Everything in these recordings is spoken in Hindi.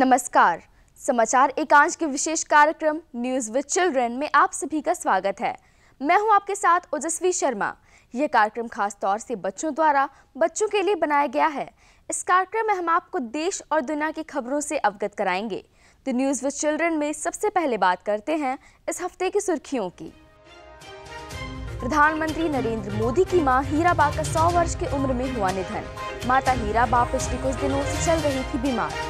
नमस्कार। समाचार एकांश के विशेष कार्यक्रम न्यूज विद चिल्ड्रन में आप सभी का स्वागत है। मैं हूं आपके साथ ओजस्वी शर्मा। यह कार्यक्रम खास तौर से बच्चों द्वारा बच्चों के लिए बनाया गया है। इस कार्यक्रम में हम आपको देश और दुनिया की खबरों से अवगत कराएंगे। तो न्यूज विद चिल्ड्रन में सबसे पहले बात करते हैं इस हफ्ते की सुर्खियों की। प्रधानमंत्री नरेंद्र मोदी की मां हीराबा का 100 वर्ष की उम्र में हुआ निधन। माता हीराबा पिछले कुछ दिनों से चल रही थी बीमार।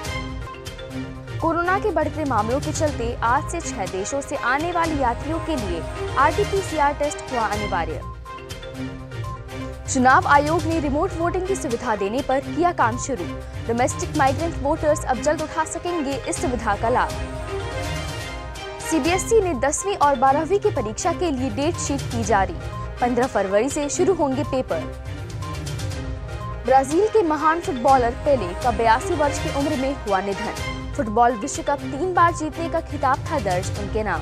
कोरोना के बढ़ते मामलों के चलते आज से 6 देशों से आने वाले यात्रियों के लिए RT-PCR टेस्ट हुआ अनिवार्य। चुनाव आयोग ने रिमोट वोटिंग की सुविधा देने पर किया काम शुरू। डोमेस्टिक माइग्रेंट वोटर्स अब जल्द उठा सकेंगे इस सुविधा का लाभ। CBSE ने 10वीं और 12वीं की परीक्षा के लिए डेट शीट की जारी। 15 फरवरी से शुरू होंगे पेपर। ब्राजील के महान फुटबॉलर पेले का 82 वर्ष की उम्र में हुआ निधन। फुटबॉल विश्व कप 3 बार जीतने का खिताब था दर्ज उनके नाम।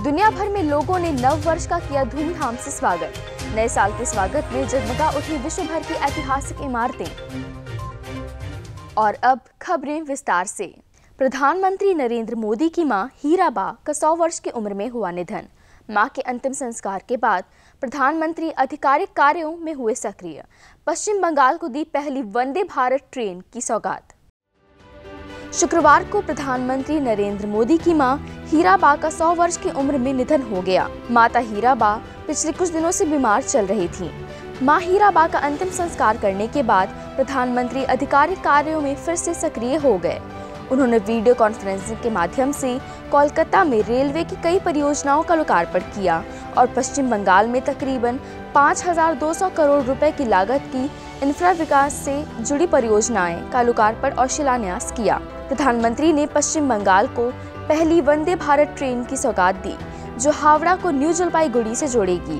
दुनिया भर में लोगों ने नव वर्ष का किया धूमधाम से स्वागत। नए साल के स्वागत में जगमगा उठी विश्व भर की ऐतिहासिक इमारतें। और अब खबरें विस्तार से। प्रधानमंत्री नरेंद्र मोदी की मां हीराबा का 100 वर्ष की उम्र में हुआ निधन। मां के अंतिम संस्कार के बाद प्रधानमंत्री आधिकारिक कार्यों में हुए सक्रिय। पश्चिम बंगाल को दी पहली वंदे भारत ट्रेन की सौगात। शुक्रवार को प्रधानमंत्री नरेंद्र मोदी की मां हीराबा का 100 वर्ष की उम्र में निधन हो गया। माता हीराबा पिछले कुछ दिनों से बीमार चल रही थीं। मां हीराबा का अंतिम संस्कार करने के बाद प्रधानमंत्री आधिकारिक कार्यों में फिर से सक्रिय हो गए। उन्होंने वीडियो कॉन्फ्रेंसिंग के माध्यम से कोलकाता में रेलवे की कई परियोजनाओं का लोकार्पण किया और पश्चिम बंगाल में तकरीबन 5,200 करोड़ रुपए की लागत की इंफ्रा विकास से जुड़ी परियोजनाएं का लोकार्पण और शिलान्यास किया। प्रधानमंत्री ने पश्चिम बंगाल को पहली वंदे भारत ट्रेन की सौगात दी, जो हावड़ा को न्यू जलपाईगुड़ी से जोड़ेगी।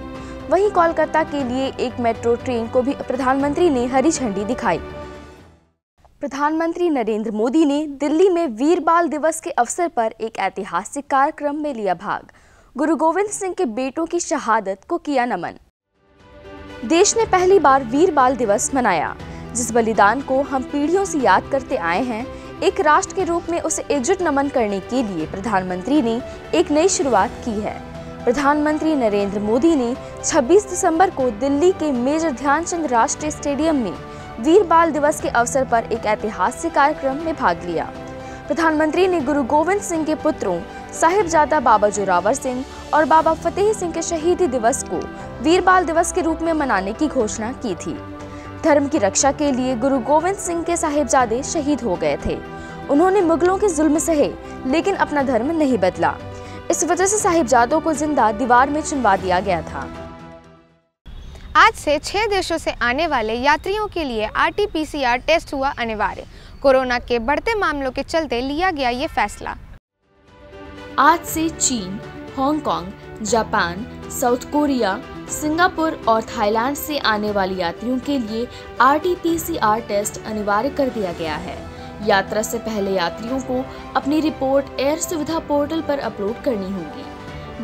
वहीं कोलकाता के लिए एक मेट्रो ट्रेन को भी प्रधानमंत्री ने हरी झंडी दिखाई। प्रधानमंत्री नरेंद्र मोदी ने दिल्ली में वीर बाल दिवस के अवसर पर एक ऐतिहासिक कार्यक्रम में लिया भाग। गुरु गोविंद सिंह के बेटों की शहादत को किया नमन। देश ने पहली बार वीर बाल दिवस मनाया, जिस बलिदान को हम पीढ़ियों से याद करते आए हैं। एक राष्ट्र के रूप में उसे एकजुट नमन करने के लिए प्रधानमंत्री ने एक नई शुरुआत की है। प्रधानमंत्री नरेंद्र मोदी ने 26 दिसंबर को दिल्ली के मेजर ध्यानचंद राष्ट्रीय स्टेडियम में वीर बाल दिवस के अवसर पर एक ऐतिहासिक कार्यक्रम में भाग लिया। प्रधानमंत्री ने गुरु गोविंद सिंह के पुत्रों साहिबजादा बाबा जोरावर सिंह और बाबा फतेह सिंह के शहीदी दिवस को वीर बाल दिवस के रूप में मनाने की घोषणा की थी। धर्म की रक्षा के लिए गुरु गोविंद सिंह के साहिबजादे शहीद हो गए थे। उन्होंने मुगलों के जुल्म सहे, लेकिन अपना धर्म नहीं बदला। इस वजह से साहिबजादों को जिंदा दीवार में चुनवा दिया गया था। आज से 6 देशों से आने वाले यात्रियों के लिए RT-PCR टेस्ट हुआ अनिवार्य। कोरोना के बढ़ते मामलों के चलते लिया गया ये फैसला। आज से चीन, Hong Kong, Japan, south Korea, Singapore और थाईलैंड से आने वाले यात्रियों के लिए RT-PCR टेस्ट अनिवार्य कर दिया गया है। यात्रा से पहले यात्रियों को अपनी रिपोर्ट एयर सुविधा पोर्टल पर अपलोड करनी होगी।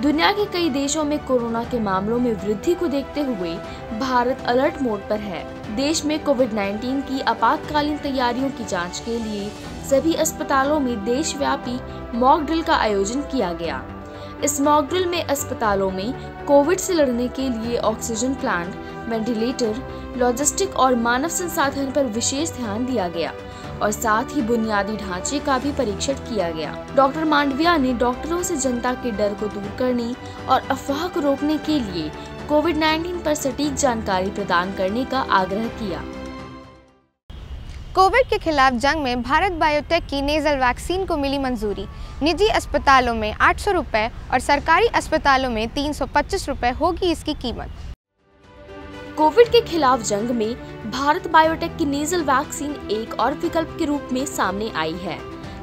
दुनिया के कई देशों में कोरोना के मामलों में वृद्धि को देखते हुए भारत अलर्ट मोड पर है। देश में कोविड-19 की आपातकालीन तैयारियों की जांच के लिए सभी अस्पतालों में देशव्यापी मॉक ड्रिल का आयोजन किया गया। इस मॉक ड्रिल में अस्पतालों में कोविड से लड़ने के लिए ऑक्सीजन प्लांट, वेंटिलेटर, लॉजिस्टिक और मानव संसाधन पर विशेष ध्यान दिया गया और साथ ही बुनियादी ढांचे का भी परीक्षण किया गया। डॉक्टर मांडविया ने डॉक्टरों से जनता के डर को दूर करने और अफवाह को रोकने के लिए कोविड-19 पर सटीक जानकारी प्रदान करने का आग्रह किया। कोविड के खिलाफ जंग में भारत बायोटेक की नेजल वैक्सीन को मिली मंजूरी। निजी अस्पतालों में 800 रुपये और सरकारी अस्पतालों में 325 रुपये होगी इसकी कीमत। कोविड के खिलाफ जंग में भारत बायोटेक की नेजल वैक्सीन एक और विकल्प के रूप में सामने आई है।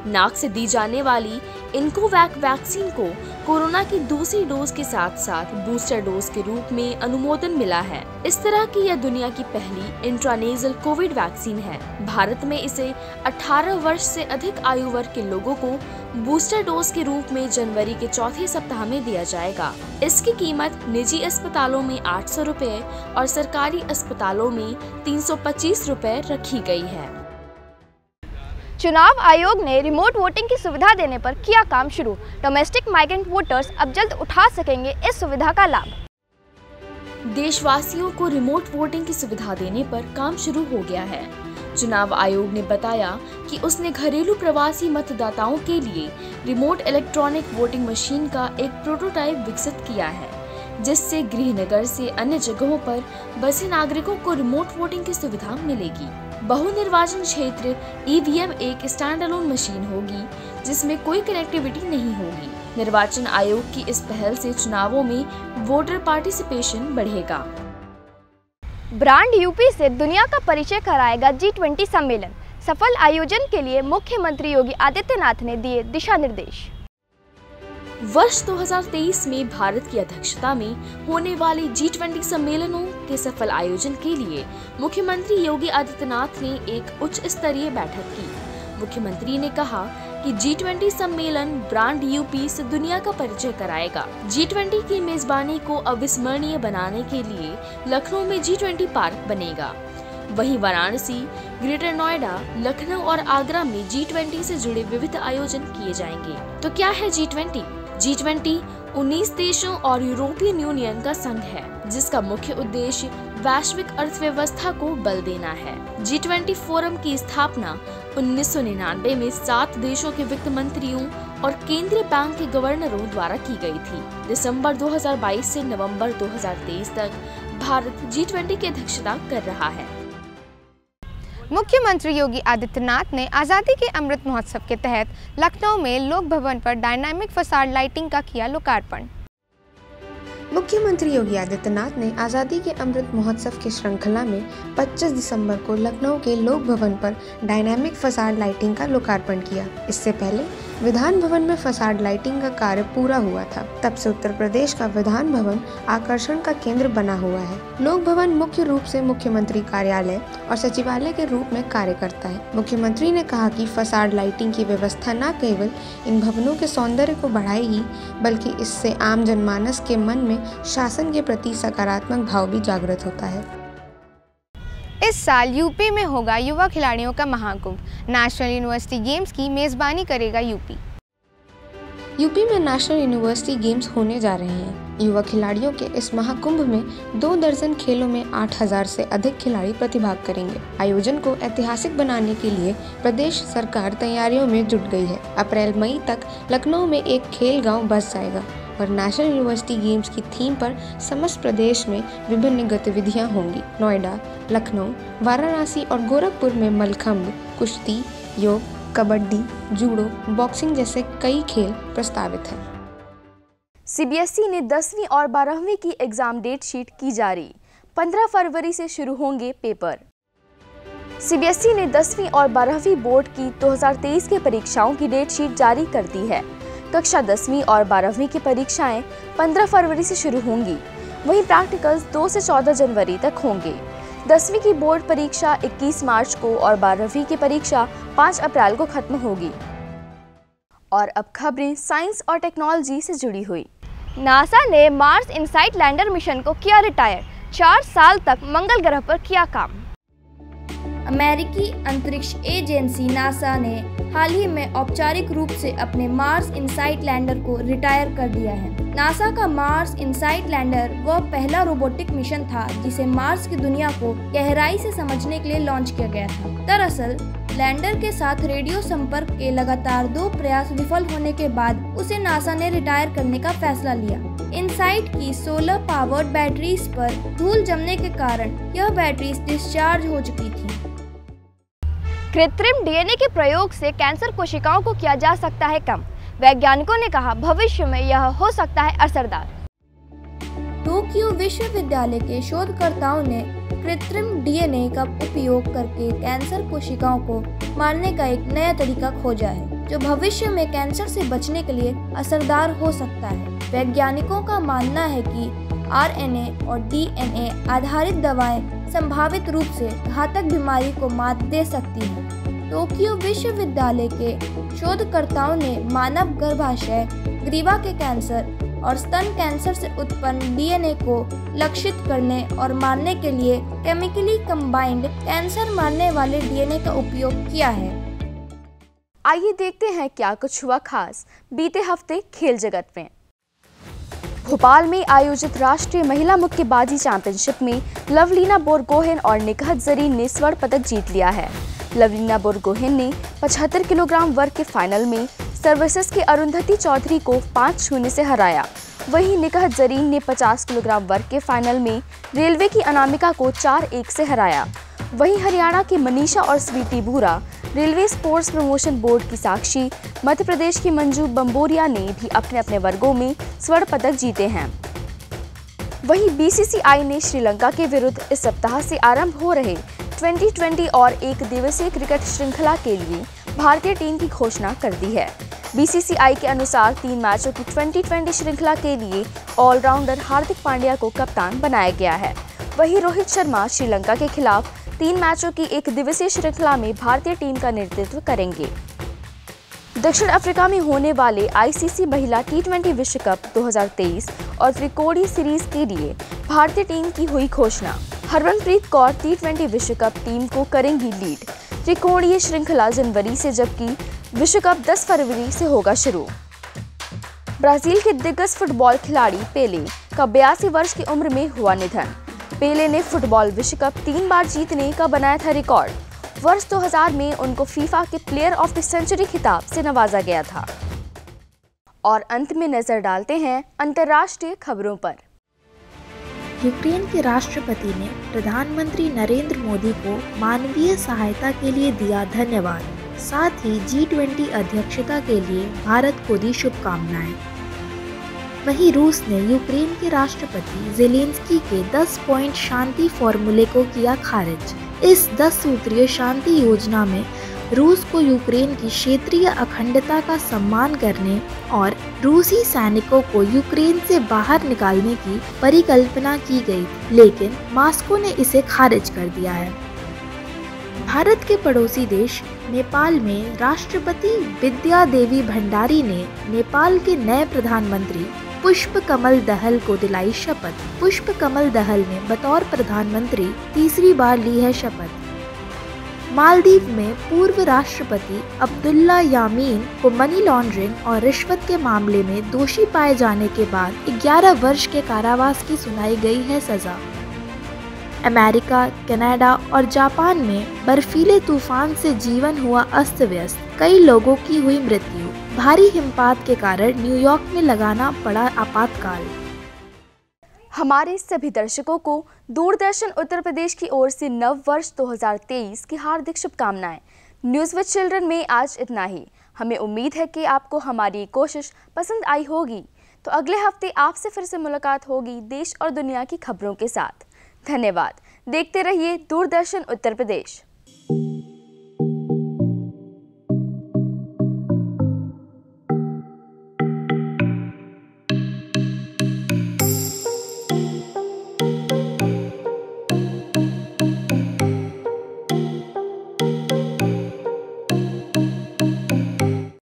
नाक से दी जाने वाली इन्कोवैक वैक्सीन को कोरोना की दूसरी डोज के साथ साथ बूस्टर डोज के रूप में अनुमोदन मिला है। इस तरह की यह दुनिया की पहली इंट्रानेजल कोविड वैक्सीन है। भारत में इसे 18 वर्ष से अधिक आयु वर्ग के लोगों को बूस्टर डोज के रूप में जनवरी के चौथे सप्ताह में दिया जाएगा। इसकी कीमत निजी अस्पतालों में 800 रुपए और सरकारी अस्पतालों में 325 रुपए रखी गई है। चुनाव आयोग ने रिमोट वोटिंग की सुविधा देने पर किया काम शुरू। डोमेस्टिक माइग्रेंट वोटर्स अब जल्द उठा सकेंगे इस सुविधा का लाभ। देशवासियों को रिमोट वोटिंग की सुविधा देने पर काम शुरू हो गया है। चुनाव आयोग ने बताया कि उसने घरेलू प्रवासी मतदाताओं के लिए रिमोट इलेक्ट्रॉनिक वोटिंग मशीन का एक प्रोटोटाइप विकसित किया है, जिससे गृहनगर से अन्य जगहों पर बसे नागरिकों को रिमोट वोटिंग की सुविधा मिलेगी। बहुनिर्वाचन क्षेत्र ईवीएम एक स्टैंड अलोन मशीन होगी, जिसमें कोई कनेक्टिविटी नहीं होगी। निर्वाचन आयोग की इस पहल से चुनावों में वोटर पार्टिसिपेशन बढ़ेगा। ब्रांड यूपी से दुनिया का परिचय कराएगा G20 सम्मेलन। सफल आयोजन के लिए मुख्यमंत्री योगी आदित्यनाथ ने दिए दिशा निर्देश। वर्ष 2023 में भारत की अध्यक्षता में होने वाले G20 सम्मेलनों के सफल आयोजन के लिए मुख्यमंत्री योगी आदित्यनाथ ने एक उच्च स्तरीय बैठक की। मुख्यमंत्री ने कहा कि G20 सम्मेलन ब्रांड यूपी से दुनिया का परिचय कराएगा। G20 की मेजबानी को अविस्मरणीय बनाने के लिए लखनऊ में G20 पार्क बनेगा। वहीं वाराणसी, ग्रेटर नोएडा, लखनऊ और आगरा में G20 से जुड़े विविध आयोजन किए जाएंगे। तो क्या है G20? G20 19 देशों और यूरोपियन यूनियन का संघ है, जिसका मुख्य उद्देश्य वैश्विक अर्थव्यवस्था को बल देना है। G20 फोरम की स्थापना 1999 में 7 देशों के वित्त मंत्रियों और केंद्रीय बैंक के गवर्नरों द्वारा की गई थी। दिसंबर 2022 से नवंबर 2023 तक भारत G20 की अध्यक्षता कर रहा है। मुख्यमंत्री योगी आदित्यनाथ ने आज़ादी के अमृत महोत्सव के तहत लखनऊ में लोक भवन पर डायनामिक फसाड लाइटिंग का किया लोकार्पण। मुख्यमंत्री योगी आदित्यनाथ ने आज़ादी के अमृत महोत्सव की श्रृंखला में 25 दिसंबर को लखनऊ के लोक भवन पर डायनामिक फसाड लाइटिंग का लोकार्पण किया। इससे पहले विधान भवन में फसाड लाइटिंग का कार्य पूरा हुआ था। तब से उत्तर प्रदेश का विधान भवन आकर्षण का केंद्र बना हुआ है। लोक भवन मुख्य रूप से मुख्यमंत्री कार्यालय और सचिवालय के रूप में कार्य करता है। मुख्यमंत्री ने कहा कि फसाड लाइटिंग की व्यवस्था न केवल इन भवनों के सौंदर्य को बढ़ाएगी, बल्कि इससे आम जनमानस के मन में शासन के प्रति सकारात्मक भाव भी जागृत होता है। इस साल यूपी में होगा युवा खिलाड़ियों का महाकुंभ। नेशनल यूनिवर्सिटी गेम्स की मेजबानी करेगा यूपी। यूपी में नेशनल यूनिवर्सिटी गेम्स होने जा रहे हैं। युवा खिलाड़ियों के इस महाकुंभ में 2 दर्जन खेलों में 8000 से अधिक खिलाड़ी प्रतिभाग करेंगे। आयोजन को ऐतिहासिक बनाने के लिए प्रदेश सरकार तैयारियों में जुट गई है। अप्रैल मई तक लखनऊ में एक खेल गांव बस जाएगा और नेशनल यूनिवर्सिटी गेम्स की थीम पर समस्त प्रदेश में विभिन्न गतिविधियां होंगी। नोएडा, लखनऊ, वाराणसी और गोरखपुर में मलखंभ, कुश्ती, योग, कबड्डी, जूडो, बॉक्सिंग जैसे कई खेल प्रस्तावित हैं। सीबीएसई ने 10वीं और 12वीं की एग्जाम डेट शीट की जारी। 15 फरवरी से शुरू होंगे पेपर। सीबीएसई ने 10वीं और 12वीं बोर्ड की 2023 की परीक्षाओं की डेट शीट जारी कर दी है। कक्षा 10वीं और 12वीं की परीक्षाएं 15 फरवरी से शुरू होंगी। वहीं प्रैक्टिकल्स 2 से 14 जनवरी तक होंगे। 10वीं की बोर्ड परीक्षा 21 मार्च को और 12वीं की परीक्षा 5 अप्रैल को खत्म होगी। और अब खबरें साइंस और टेक्नोलॉजी से जुड़ी हुई। नासा ने मार्स इनसाइट लैंडर मिशन को किया रिटायर। 4 साल तक मंगल ग्रह पर किया काम। अमेरिकी अंतरिक्ष एजेंसी नासा ने हाल ही में औपचारिक रूप से अपने मार्स इनसाइट लैंडर को रिटायर कर दिया है। नासा का मार्स इनसाइट लैंडर वह पहला रोबोटिक मिशन था जिसे मार्स की दुनिया को गहराई से समझने के लिए लॉन्च किया गया था। दरअसल लैंडर के साथ रेडियो संपर्क के लगातार 2 प्रयास विफल होने के बाद उसे नासा ने रिटायर करने का फैसला लिया। इनसाइट की सोलर पावर्ड बैटरीज पर धूल जमने के कारण यह बैटरीज डिस्चार्ज हो चुकी थी। कृत्रिम डीएनए के प्रयोग से कैंसर कोशिकाओं को किया जा सकता है कम। वैज्ञानिकों ने कहा भविष्य में यह हो सकता है असरदार। टोक्यो विश्वविद्यालय के शोधकर्ताओं ने कृत्रिम डीएनए का उपयोग करके कैंसर कोशिकाओं को मारने का एक नया तरीका खोजा है, जो भविष्य में कैंसर से बचने के लिए असरदार हो सकता है। वैज्ञानिकों का मानना है कि आरएनए और डीएनए आधारित दवाएं संभावित रूप से घातक बीमारी को मात दे सकती हैं। टोक्यो विश्वविद्यालय के शोधकर्ताओं ने मानव गर्भाशय, ग्रीवा के कैंसर और स्तन कैंसर से उत्पन्न डीएनए को लक्षित करने और मारने के लिए केमिकली कंबाइंड कैंसर मारने वाले डीएनए का उपयोग किया है। आइए देखते हैं क्या कुछ हुआ खास बीते हफ्ते खेल जगत में। भोपाल में आयोजित राष्ट्रीय महिला मुक्केबाजी चैंपियनशिप में लवलीना बोरगोहेन और निकहत जरीन ने स्वर्ण पदक जीत लिया है। लवलीना बोरगोहेन ने 75 किलोग्राम वर्ग के फाइनल में सर्विसेज के अरुंधति चौधरी को 5-0 से हराया। वहीं निकहत जरीन ने 50 किलोग्राम वर्ग के फाइनल में रेलवे की अनामिका को 4-1 से हराया। वहीं हरियाणा की मनीषा और स्वीटी बुरा, रेलवे स्पोर्ट्स प्रमोशन बोर्ड की साक्षी, मध्य प्रदेश की मंजू बम्बोरिया ने भी अपने अपने वर्गों में स्वर्ण पदक जीते हैं। वहीं बीसीसीआई ने श्रीलंका के विरुद्ध इस सप्ताह से आरंभ हो रहे 2020 और एक दिवसीय क्रिकेट श्रृंखला के लिए भारतीय टीम की घोषणा कर दी है। बीसीसीआई के अनुसार 3 मैचों की 2020 श्रृंखला के लिए ऑलराउंडर हार्दिक पांड्या को कप्तान बनाया गया है। वहीं रोहित शर्मा श्रीलंका के खिलाफ 3 मैचों की एक दिवसीय श्रृंखला में भारतीय टीम का नेतृत्व करेंगे। दक्षिण अफ्रीका में होने वाले आईसीसी महिला T20 विश्व कप 2023 और त्रिकोणीय सीरीज के लिए भारतीय टीम की हुई घोषणा। हरमनप्रीत कौर T20 विश्व कप टीम को करेंगी लीड। त्रिकोणीय श्रृंखला जनवरी से जबकि विश्व कप 10 फरवरी से होगा शुरू। ब्राजील के दिग्गज फुटबॉल खिलाड़ी पेले का 82 वर्ष की उम्र में हुआ निधन। पेले ने फुटबॉल विश्व कप 3 बार जीतने का बनाया था रिकॉर्ड। वर्ष 2000 में उनको फीफा के प्लेयर ऑफ द सेंचुरी खिताब से नवाजा गया था। और अंत में नजर डालते हैं अंतर्राष्ट्रीय खबरों पर। यूक्रेन के राष्ट्रपति ने प्रधानमंत्री नरेंद्र मोदी को मानवीय सहायता के लिए दिया धन्यवाद। साथ ही G20 अध्यक्षता के लिए भारत को दी शुभकामनाएं। वहीं रूस ने यूक्रेन के राष्ट्रपति ज़ेलेंस्की के 10 पॉइंट शांति फॉर्मूले को किया खारिज। इस 10 सूत्रीय शांति योजना में रूस को यूक्रेन की क्षेत्रीय अखंडता का सम्मान करने और रूसी सैनिकों को यूक्रेन से बाहर निकालने की परिकल्पना की गई, लेकिन मॉस्को ने इसे खारिज कर दिया है। भारत के पड़ोसी देश नेपाल में राष्ट्रपति विद्या देवी भंडारी ने नेपाल के नए प्रधानमंत्री पुष्प कमल दहल को दिलाई शपथ। पुष्प कमल दहल ने बतौर प्रधानमंत्री तीसरी बार ली है शपथ। मालदीव में पूर्व राष्ट्रपति अब्दुल्ला यामीन को मनी लॉन्ड्रिंग और रिश्वत के मामले में दोषी पाए जाने के बाद 11 वर्ष के कारावास की सुनाई गई है सजा। अमेरिका, कनाडा और जापान में बर्फीले तूफान से जीवन हुआ अस्त व्यस्त, कई लोगों की हुई मृत्यु। भारी हिमपात के कारण न्यूयॉर्क में लगाना पड़ा आपातकाल। हमारे सभी दर्शकों को दूरदर्शन उत्तर प्रदेश की ओर से नव वर्ष 2023 की हार्दिक शुभकामनाएं। न्यूज़ विद चिल्ड्रन में आज इतना ही। हमें उम्मीद है कि आपको हमारी कोशिश पसंद आई होगी। तो अगले हफ्ते आपसे फिर से मुलाकात होगी देश और दुनिया की खबरों के साथ। धन्यवाद। देखते रहिए दूरदर्शन उत्तर प्रदेश।